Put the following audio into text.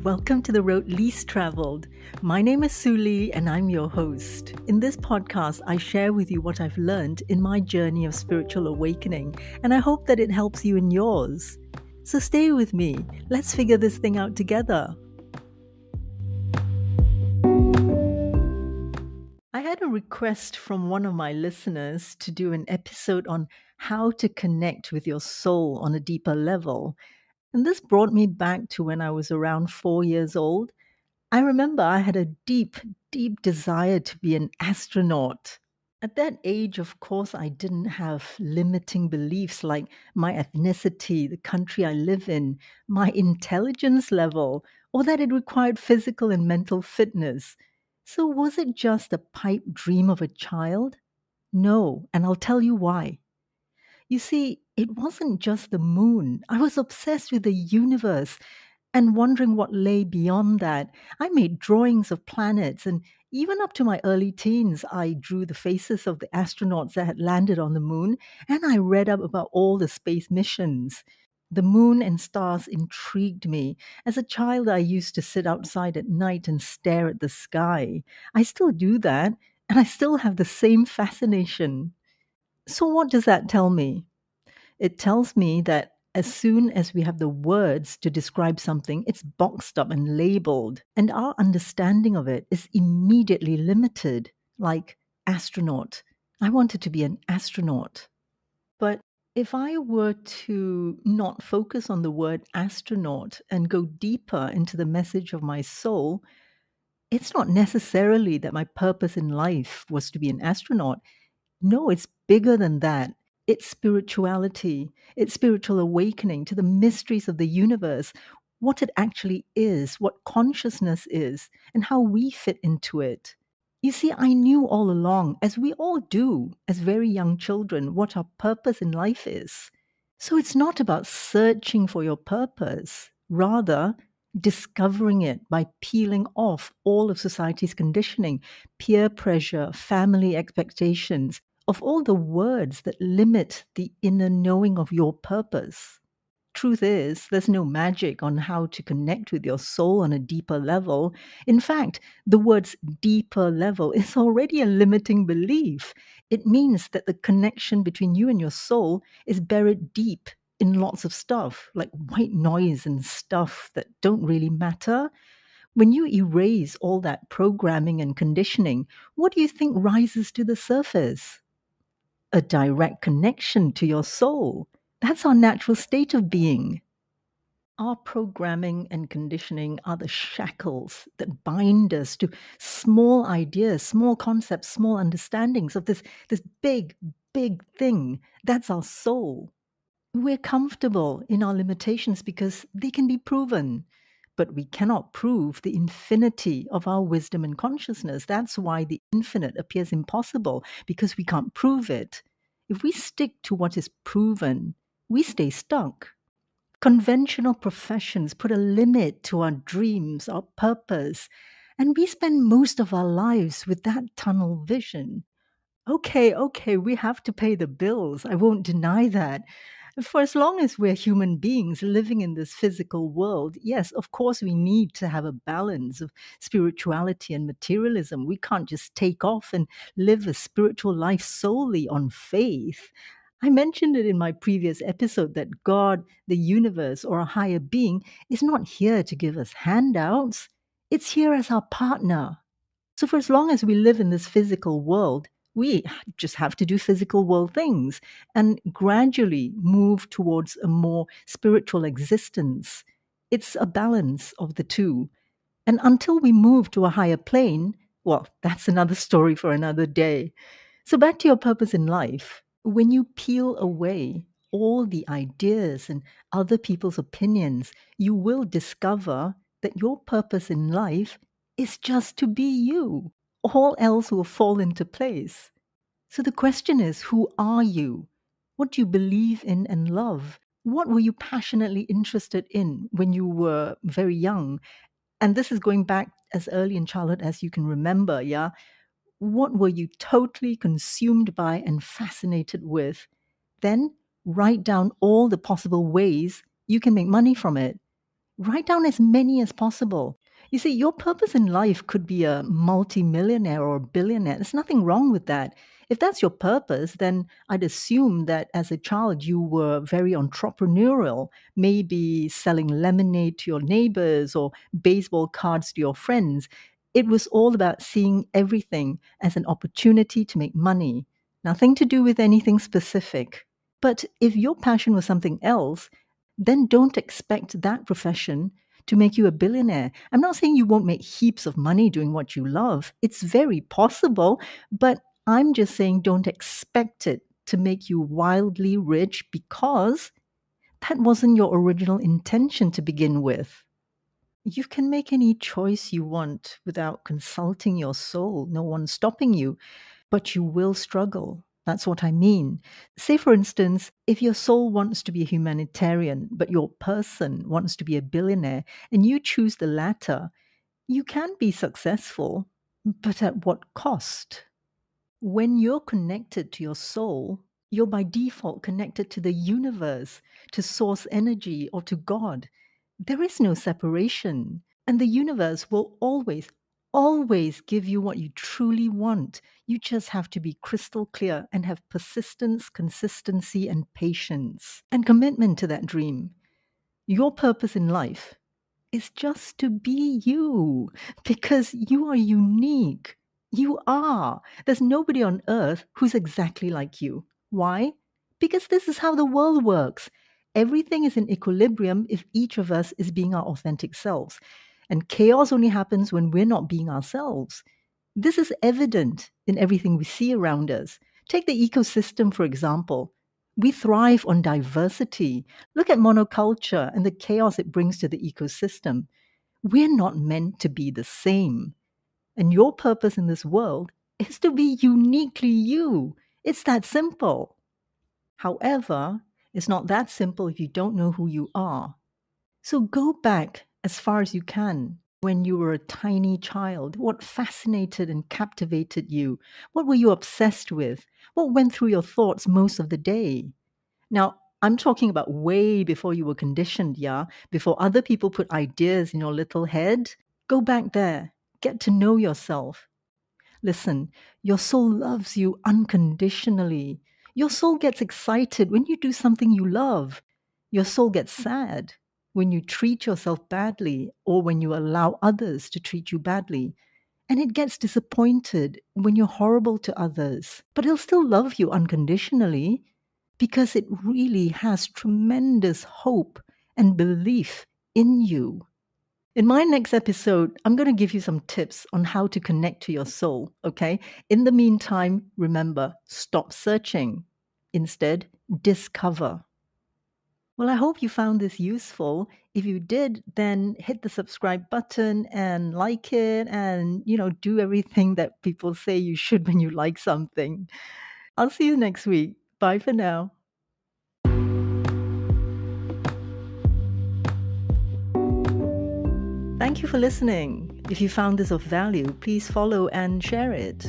Welcome to the road least traveled. My name is Suli and I'm your host. In this podcast, I share with you what I've learned in my journey of spiritual awakening, and I hope that it helps you in yours. So stay with me. Let's figure this thing out together. I had a request from one of my listeners to do an episode on how to connect with your soul on a deeper level. And this brought me back to when I was around 4 years old. I remember I had a deep, deep desire to be an astronaut. At that age, of course, I didn't have limiting beliefs like my ethnicity, the country I live in, my intelligence level, or that it required physical and mental fitness. So, was it just a pipe dream of a child? No, and I'll tell you why. You see, it wasn't just the moon. I was obsessed with the universe and wondering what lay beyond that. I made drawings of planets, and even up to my early teens, I drew the faces of the astronauts that had landed on the moon, and I read up about all the space missions. The moon and stars intrigued me. As a child, I used to sit outside at night and stare at the sky. I still do that, and I still have the same fascination. So, what does that tell me? It tells me that as soon as we have the words to describe something, it's boxed up and labeled, and our understanding of it is immediately limited, like astronaut. I wanted to be an astronaut. But if I were to not focus on the word astronaut and go deeper into the message of my soul, it's not necessarily that my purpose in life was to be an astronaut. No, it's bigger than that. It's spirituality, it's spiritual awakening to the mysteries of the universe, what it actually is, what consciousness is, and how we fit into it. You see, I knew all along, as we all do as very young children, what our purpose in life is. So it's not about searching for your purpose, rather, discovering it by peeling off all of society's conditioning, peer pressure, family expectations, of all the words that limit the inner knowing of your purpose. Truth is, there's no magic on how to connect with your soul on a deeper level. In fact, the words deeper level is already a limiting belief. It means that the connection between you and your soul is buried deep in lots of stuff, like white noise and stuff that don't really matter. When you erase all that programming and conditioning, what do you think rises to the surface? A direct connection to your soul. That's our natural state of being. Our programming and conditioning are the shackles that bind us to small ideas, small concepts, small understandings of this big, big thing. That's our soul. We're comfortable in our limitations because they can be proven, but we cannot prove the infinity of our wisdom and consciousness. That's why the infinite appears impossible, because we can't prove it. If we stick to what is proven, we stay stuck. Conventional professions put a limit to our dreams, our purpose, and we spend most of our lives with that tunnel vision. Okay, we have to pay the bills. I won't deny that. For as long as we're human beings living in this physical world, yes, of course, we need to have a balance of spirituality and materialism. We can't just take off and live a spiritual life solely on faith. I mentioned it in my previous episode that God, the universe, or a higher being is not here to give us handouts. It's here as our partner. So, for as long as we live in this physical world, we just have to do physical world things and gradually move towards a more spiritual existence. It's a balance of the two. And until we move to a higher plane, well, that's another story for another day. So, back to your purpose in life. When you peel away all the ideas and other people's opinions, you will discover that your purpose in life is just to be you. All else will fall into place. So the question is, who are you? What do you believe in and love? What were you passionately interested in when you were very young? And this is going back as early in childhood as you can remember, yeah? What were you totally consumed by and fascinated with? Then write down all the possible ways you can make money from it. Write down as many as possible. You see, your purpose in life could be a multimillionaire or a billionaire. There's nothing wrong with that. If that's your purpose, then I'd assume that as a child you were very entrepreneurial, maybe selling lemonade to your neighbors or baseball cards to your friends. It was all about seeing everything as an opportunity to make money, nothing to do with anything specific. But if your passion was something else, then don't expect that profession to make you a billionaire. I'm not saying you won't make heaps of money doing what you love. It's very possible, but I'm just saying don't expect it to make you wildly rich because that wasn't your original intention to begin with. You can make any choice you want without consulting your soul. No one's stopping you, but you will struggle. That's what I mean. Say, for instance, if your soul wants to be a humanitarian, but your person wants to be a billionaire, and you choose the latter, you can be successful, but at what cost? When you're connected to your soul, you're by default connected to the universe, to source energy, or to God. There is no separation. And the universe will always, always give you what you truly want. You just have to be crystal clear and have persistence, consistency, and patience and commitment to that dream. Your purpose in life is just to be you because you are unique. You are. There's nobody on earth who's exactly like you. Why? Because this is how the world works. Everything is in equilibrium if each of us is being our authentic selves. And chaos only happens when we're not being ourselves. This is evident in everything we see around us. Take the ecosystem, for example. We thrive on diversity. Look at monoculture and the chaos it brings to the ecosystem. We're not meant to be the same. And your purpose in this world is to be uniquely you. It's that simple. However, it's not that simple if you don't know who you are. So go back as far as you can when you were a tiny child. What fascinated and captivated you? What were you obsessed with? What went through your thoughts most of the day? Now, I'm talking about way before you were conditioned, yeah? Before other people put ideas in your little head. Go back there. Get to know yourself. Listen, your soul loves you unconditionally. Your soul gets excited when you do something you love. Your soul gets sad when you treat yourself badly or when you allow others to treat you badly. And it gets disappointed when you're horrible to others. But it'll still love you unconditionally because it really has tremendous hope and belief in you. In my next episode, I'm going to give you some tips on how to connect to your soul, okay? In the meantime, remember, stop searching. Instead, discover. Well, I hope you found this useful. If you did, then hit the subscribe button and like it and, do everything that people say you should when you like something. I'll see you next week. Bye for now. Thank you for listening. If you found this of value, please follow and share it.